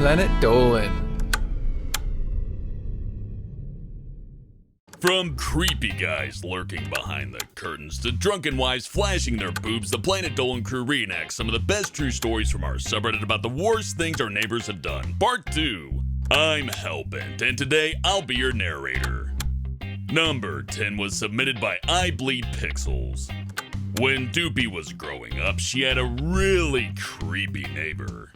Planet Dolan. From creepy guys lurking behind the curtains to drunken wives flashing their boobs, the Planet Dolan crew reenacts some of the best true stories from our subreddit about the worst things our neighbors have done. Part 2. I'm Hellbent, and today I'll be your narrator. Number 10 was submitted by I Bleed Pixels. When Doopy was growing up, she had a really creepy neighbor.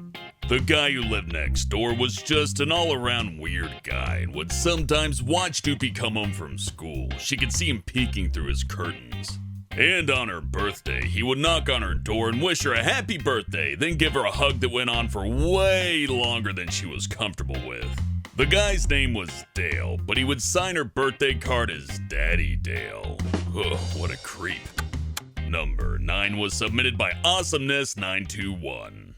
The guy who lived next door was just an all-around weird guy and would sometimes watch Doopy come home from school. She could see him peeking through his curtains. And on her birthday, he would knock on her door and wish her a happy birthday, then give her a hug that went on for way longer than she was comfortable with. The guy's name was Dale, but he would sign her birthday card as Daddy Dale. Ugh, what a creep. Number 9 was submitted by AwesomeNess 921.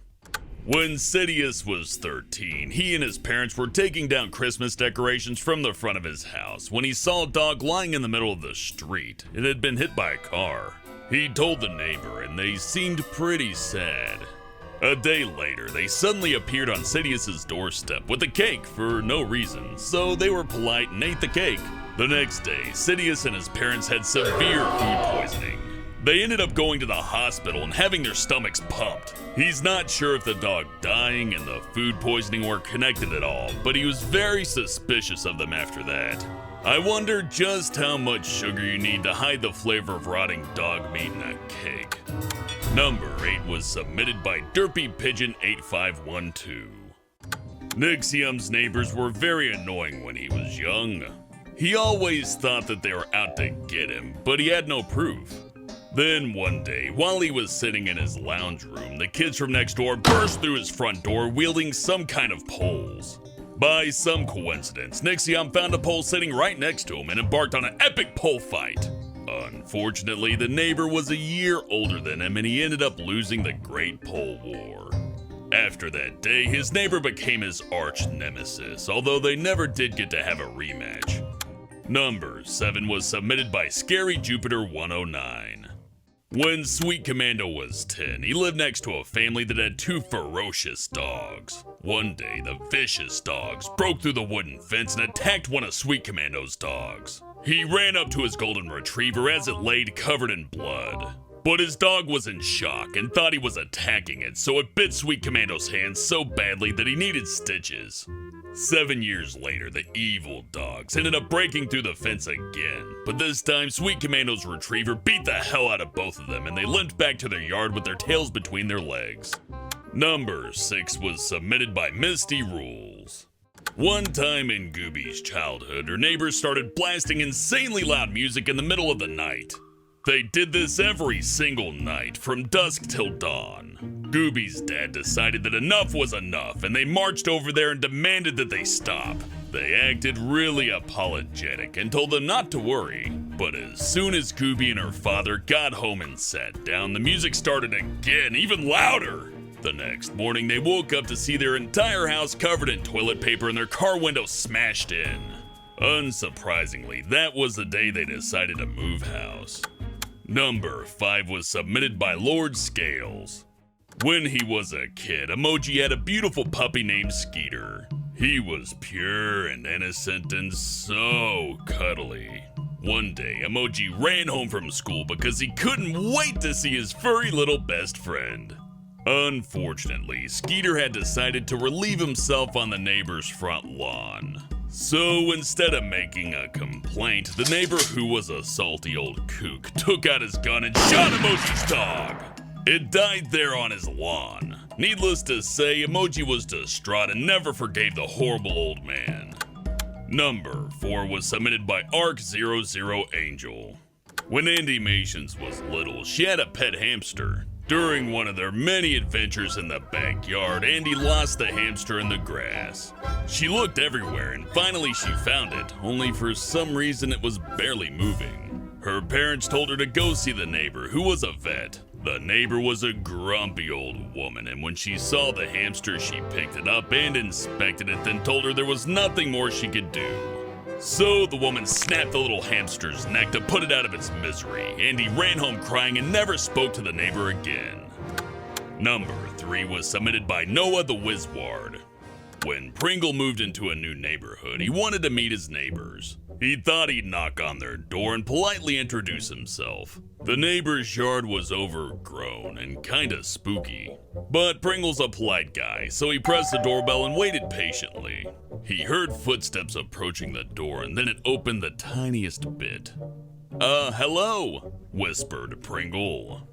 When Sidious was 13, he and his parents were taking down Christmas decorations from the front of his house when he saw a dog lying in the middle of the street. It had been hit by a car. He told the neighbor, and they seemed pretty sad. A day later, they suddenly appeared on Sidious's doorstep with a cake for no reason, so they were polite and ate the cake. The next day, Sidious and his parents had severe food poisoning. They ended up going to the hospital and having their stomachs pumped. He's not sure if the dog dying and the food poisoning were connected at all, but he was very suspicious of them after that. I wonder just how much sugar you need to hide the flavor of rotting dog meat in a cake. Number 8 was submitted by Derpy Pigeon 8512. Nixium's neighbors were very annoying when he was young. He always thought that they were out to get him, but he had no proof. Then one day, while he was sitting in his lounge room, the kids from next door burst through his front door wielding some kind of poles. By some coincidence, Nixium found a pole sitting right next to him and embarked on an epic pole fight. Unfortunately, the neighbor was a year older than him and he ended up losing the Great Pole War. After that day, his neighbor became his arch nemesis, although they never did get to have a rematch. Number 7 was submitted by Scary Jupiter 109. When Sweet Commando was 10, he lived next to a family that had 2 ferocious dogs. One day, the vicious dogs broke through the wooden fence and attacked one of Sweet Commando's dogs. He ran up to his golden retriever as it laid covered in blood. But his dog was in shock and thought he was attacking it, so it bit Sweet Commando's hand so badly that he needed stitches. 7 years later, the evil dogs ended up breaking through the fence again, but this time Sweet Commando's retriever beat the hell out of both of them and they limped back to their yard with their tails between their legs. Number 6 was submitted by MistyRulzs. One time in Gooby's childhood, her neighbors started blasting insanely loud music in the middle of the night. They did this every single night, from dusk till dawn. Gooby's dad decided that enough was enough, and they marched over there and demanded that they stop. They acted really apologetic and told them not to worry. But as soon as Gooby and her father got home and sat down, the music started again, even louder. The next morning, they woke up to see their entire house covered in toilet paper and their car window smashed in. Unsurprisingly, that was the day they decided to move house. Number 5 was submitted by Lordscales. When he was a kid, Emoji had a beautiful puppy named Skeeter. He was pure and innocent and so cuddly. One day, Emoji ran home from school because he couldn't wait to see his furry little best friend. Unfortunately, Skeeter had decided to relieve himself on the neighbor's front lawn. So instead of making a complaint, the neighbor, who was a salty old kook, took out his gun and shot Emoji's dog. It died there on his lawn. Needless to say, Emoji was distraught and never forgave the horrible old man. Number 4 was submitted by ArchOO Angel. When Andy Mations was little, she had a pet hamster. During one of their many adventures in the backyard, Andy lost the hamster in the grass. She looked everywhere and finally she found it, only for some reason it was barely moving. Her parents told her to go see the neighbor, who was a vet. The neighbor was a grumpy old woman, and when she saw the hamster, she picked it up and inspected it, then told her there was nothing more she could do. So the woman snapped the little hamster's neck to put it out of its misery. Andy ran home crying and never spoke to the neighbor again. Number 3 was submitted by Noah the Wizward. When Pringle moved into a new neighborhood, he wanted to meet his neighbors. He thought he'd knock on their door and politely introduce himself. The neighbor's yard was overgrown and kinda spooky. But Pringle's a polite guy, so he pressed the doorbell and waited patiently. He heard footsteps approaching the door and then it opened the tiniest bit. Hello, whispered Pringle.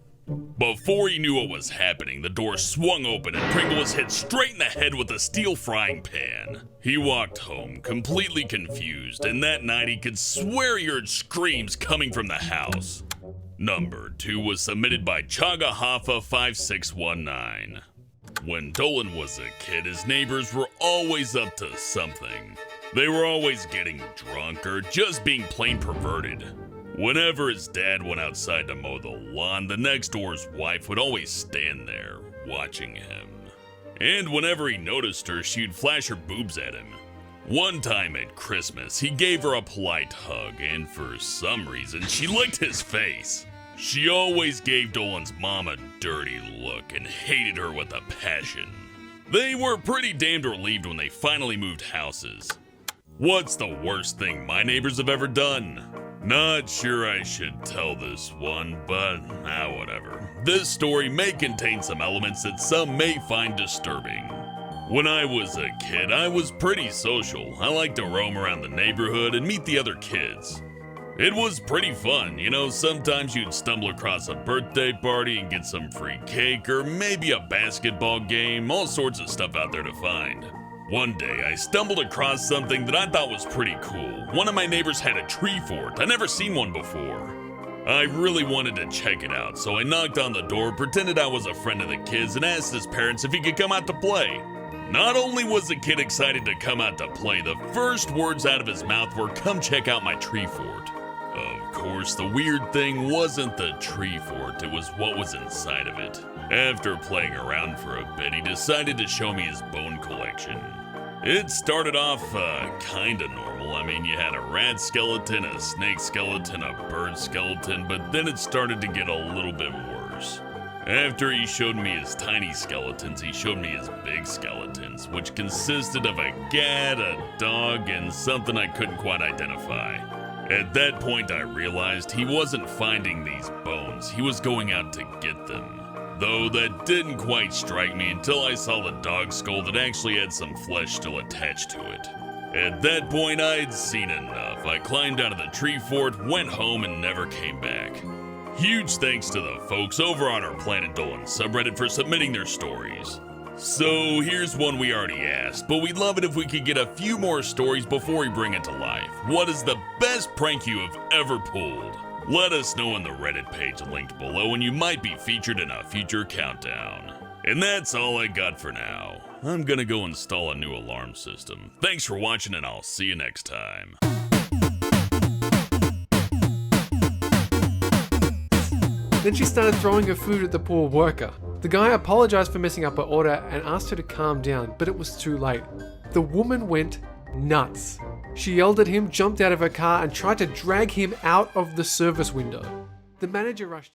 Before he knew what was happening, the door swung open and Pringle was hit straight in the head with a steel frying pan. He walked home, completely confused, and that night he could swear he heard screams coming from the house. Number 2 was submitted by Chagahafa5619. When Dolan was a kid, his neighbors were always up to something. They were always getting drunk or just being plain perverted. Whenever his dad went outside to mow the lawn, the next door's wife would always stand there, watching him. And whenever he noticed her, she'd flash her boobs at him. One time at Christmas, he gave her a polite hug, and for some reason, she licked his face. She always gave Dolan's mom a dirty look and hated her with a passion. They were pretty damned relieved when they finally moved houses. What's the worst thing my neighbors have ever done? Not sure I should tell this one, but whatever. This story may contain some elements that some may find disturbing. When I was a kid, I was pretty social. I liked to roam around the neighborhood and meet the other kids. It was pretty fun, sometimes you'd stumble across a birthday party and get some free cake or maybe a basketball game, all sorts of stuff out there to find. One day, I stumbled across something that I thought was pretty cool. One of my neighbors had a tree fort. I'd never seen one before. I really wanted to check it out, so I knocked on the door, pretended I was a friend of the kids, and asked his parents if he could come out to play. Not only was the kid excited to come out to play, the first words out of his mouth were, "Come check out my tree fort." Of course, the weird thing wasn't the tree fort, it was what was inside of it. After playing around for a bit, he decided to show me his bone collection. It started off kinda normal. You had a rat skeleton, a snake skeleton, a bird skeleton, but then it started to get a little bit worse. After he showed me his tiny skeletons, he showed me his big skeletons, which consisted of a cat, a dog, and something I couldn't quite identify. At that point, I realized he wasn't finding these bones, he was going out to get them. Though that didn't quite strike me until I saw the dog skull that actually had some flesh still attached to it. At that point, I'd seen enough. I climbed out of the tree fort, went home, and never came back. Huge thanks to the folks over on our Planet Dolan subreddit for submitting their stories. So here's one we already asked, but we'd love it if we could get a few more stories before we bring it to life. What is the best prank you have ever pulled? Let us know on the Reddit page linked below and you might be featured in a future countdown. And that's all I got for now. I'm gonna go install a new alarm system. Thanks for watching and I'll see you next time. Then she started throwing her food at the poor worker. The guy apologized for messing up her order and asked her to calm down, but it was too late. The woman went nuts. She yelled at him, jumped out of her car, and tried to drag him out of the service window. The manager rushed